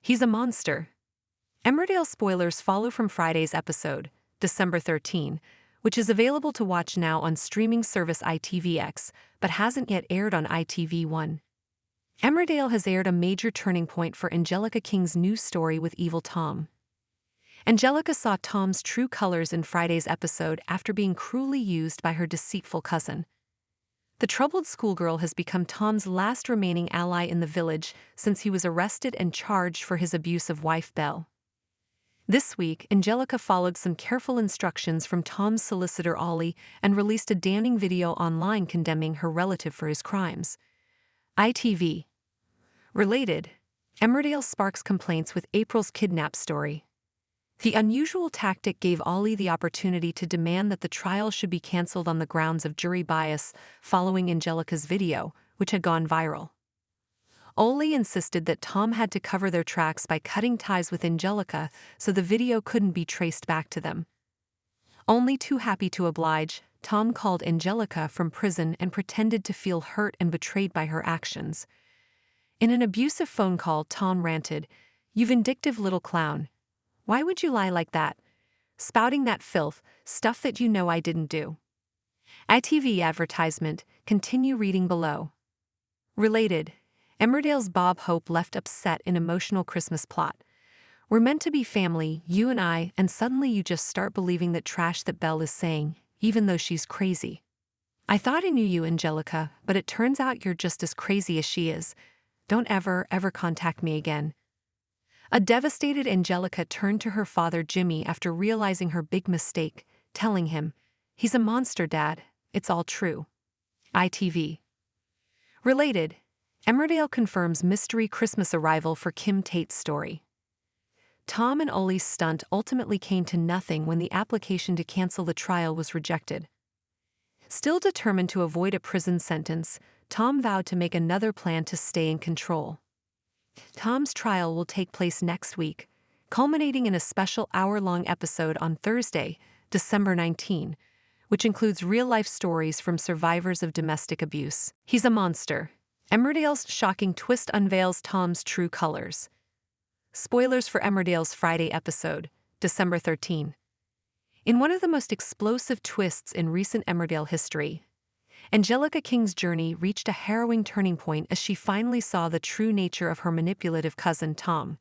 He's a monster. Emmerdale spoilers follow from Friday's episode, December 13, which is available to watch now on streaming service ITVX, but hasn't yet aired on ITV1. Emmerdale has aired a major turning point for Angelica King's new story with evil Tom. Angelica saw Tom's true colors in Friday's episode after being cruelly used by her deceitful cousin. The troubled schoolgirl has become Tom's last remaining ally in the village since he was arrested and charged for his abuse of wife Belle. This week, Angelica followed some careful instructions from Tom's solicitor Ollie and released a damning video online condemning her relative for his crimes. ITV. Related, Emmerdale sparks complaints with April's kidnap story. The unusual tactic gave Ollie the opportunity to demand that the trial should be cancelled on the grounds of jury bias following Angelica's video, which had gone viral. Ollie insisted that Tom had to cover their tracks by cutting ties with Angelica so the video couldn't be traced back to them. Only too happy to oblige, Tom called Angelica from prison and pretended to feel hurt and betrayed by her actions. In an abusive phone call, Tom ranted, "You vindictive little clown. Why would you lie like that? Spouting that filth, stuff that you know I didn't do." ITV advertisement, continue reading below. Related, Emmerdale's Bob Hope left upset in emotional Christmas plot. "We're meant to be family, you and I, and suddenly you just start believing that trash that Belle is saying, even though she's crazy. I thought I knew you, Angelica, but it turns out you're just as crazy as she is. Don't ever contact me again." A devastated Angelica turned to her father Jimmy after realizing her big mistake, telling him, "He's a monster, Dad. It's all true." ITV. Related, Emmerdale confirms mystery Christmas arrival for Kim Tate's story. Tom and Ollie's stunt ultimately came to nothing when the application to cancel the trial was rejected. Still determined to avoid a prison sentence, Tom vowed to make another plan to stay in control. Tom's trial will take place next week, culminating in a special hour-long episode on Thursday, December 19, which includes real-life stories from survivors of domestic abuse. He's a monster. Emmerdale's shocking twist unveils Tom's true colors. Spoilers for Emmerdale's Friday episode, December 13. In one of the most explosive twists in recent Emmerdale history, Angelica King's journey reached a harrowing turning point as she finally saw the true nature of her manipulative cousin Tom.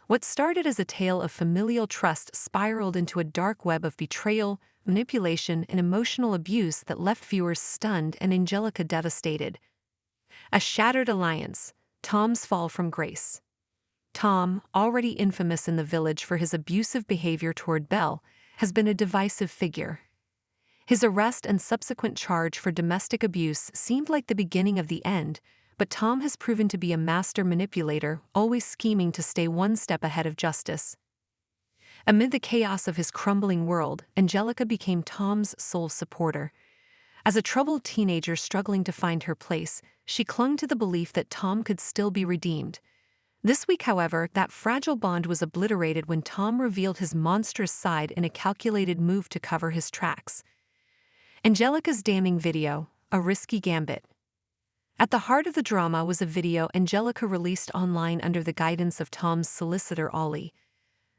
What started as a tale of familial trust spiraled into a dark web of betrayal, manipulation, and emotional abuse that left viewers stunned and Angelica devastated. A shattered alliance, Tom's fall from grace. Tom, already infamous in the village for his abusive behavior toward Belle, has been a divisive figure. His arrest and subsequent charge for domestic abuse seemed like the beginning of the end, but Tom has proven to be a master manipulator, always scheming to stay one step ahead of justice. Amid the chaos of his crumbling world, Angelica became Tom's sole supporter. As a troubled teenager struggling to find her place, she clung to the belief that Tom could still be redeemed. This week, however, that fragile bond was obliterated when Tom revealed his monstrous side in a calculated move to cover his tracks. Angelica's damning video, a risky gambit. At the heart of the drama was a video Angelica released online under the guidance of Tom's solicitor Ollie.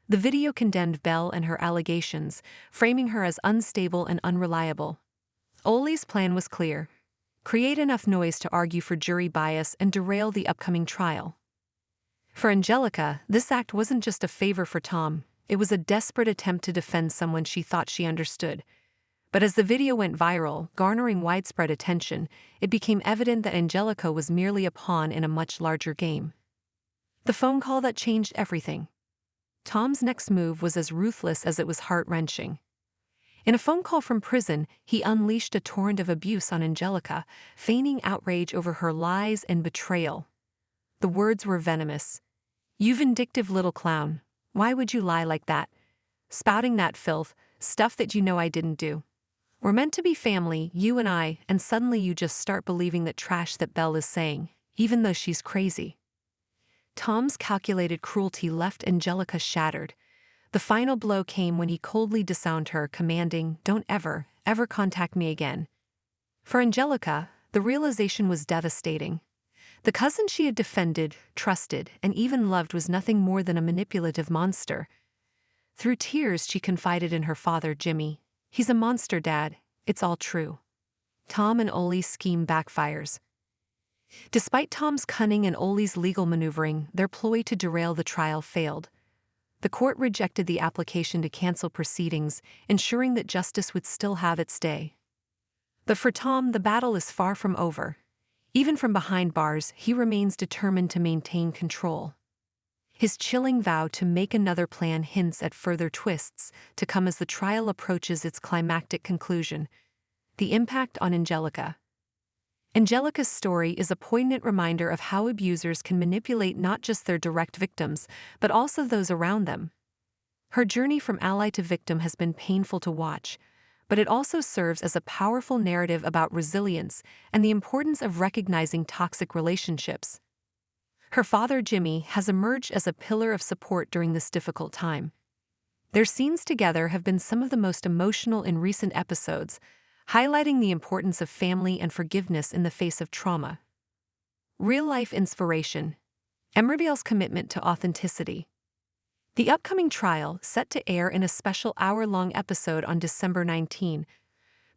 The video condemned Belle and her allegations, framing her as unstable and unreliable. Ollie's plan was clear: create enough noise to argue for jury bias and derail the upcoming trial. For Angelica, this act wasn't just a favor for Tom, it was a desperate attempt to defend someone she thought she understood. But as the video went viral, garnering widespread attention, it became evident that Angelica was merely a pawn in a much larger game. The phone call that changed everything. Tom's next move was as ruthless as it was heart-wrenching. In a phone call from prison, he unleashed a torrent of abuse on Angelica, feigning outrage over her lies and betrayal. The words were venomous. "You vindictive little clown. Why would you lie like that? Spouting that filth, stuff that you know I didn't do. We're meant to be family, you and I, and suddenly you just start believing that trash that Belle is saying, even though she's crazy." Tom's calculated cruelty left Angelica shattered. The final blow came when he coldly disowned her, commanding, "Don't ever contact me again." For Angelica, the realization was devastating. The cousin she had defended, trusted, and even loved was nothing more than a manipulative monster. Through tears, she confided in her father, Jimmy. "He's a monster, Dad. It's all true." Tom and Ollie's scheme backfires. Despite Tom's cunning and Ollie's legal maneuvering, their ploy to derail the trial failed. The court rejected the application to cancel proceedings, ensuring that justice would still have its day. But for Tom, the battle is far from over. Even from behind bars, he remains determined to maintain control. His chilling vow to make another plan hints at further twists to come as the trial approaches its climactic conclusion. The impact on Angelica. Angelica's story is a poignant reminder of how abusers can manipulate not just their direct victims, but also those around them. Her journey from ally to victim has been painful to watch, but it also serves as a powerful narrative about resilience and the importance of recognizing toxic relationships. Her father, Jimmy, has emerged as a pillar of support during this difficult time. Their scenes together have been some of the most emotional in recent episodes, highlighting the importance of family and forgiveness in the face of trauma. Real-life inspiration. Emmerdale's commitment to authenticity. The upcoming trial, set to air in a special hour-long episode on December 19,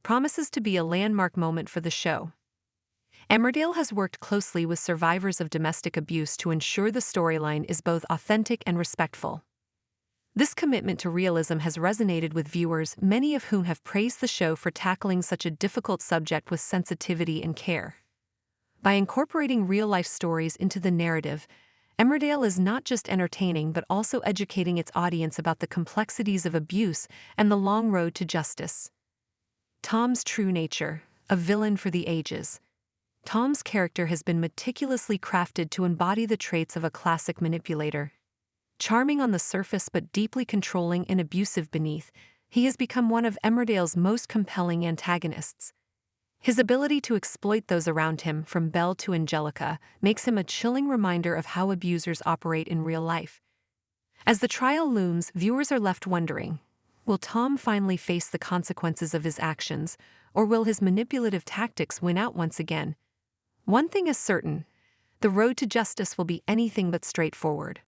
promises to be a landmark moment for the show. Emmerdale has worked closely with survivors of domestic abuse to ensure the storyline is both authentic and respectful. This commitment to realism has resonated with viewers, many of whom have praised the show for tackling such a difficult subject with sensitivity and care. By incorporating real-life stories into the narrative, Emmerdale is not just entertaining but also educating its audience about the complexities of abuse and the long road to justice. Tom's true nature, a villain for the ages. Tom's character has been meticulously crafted to embody the traits of a classic manipulator. Charming on the surface but deeply controlling and abusive beneath, he has become one of Emmerdale's most compelling antagonists. His ability to exploit those around him, from Belle to Angelica, makes him a chilling reminder of how abusers operate in real life. As the trial looms, viewers are left wondering, will Tom finally face the consequences of his actions, or will his manipulative tactics win out once again? One thing is certain, the road to justice will be anything but straightforward.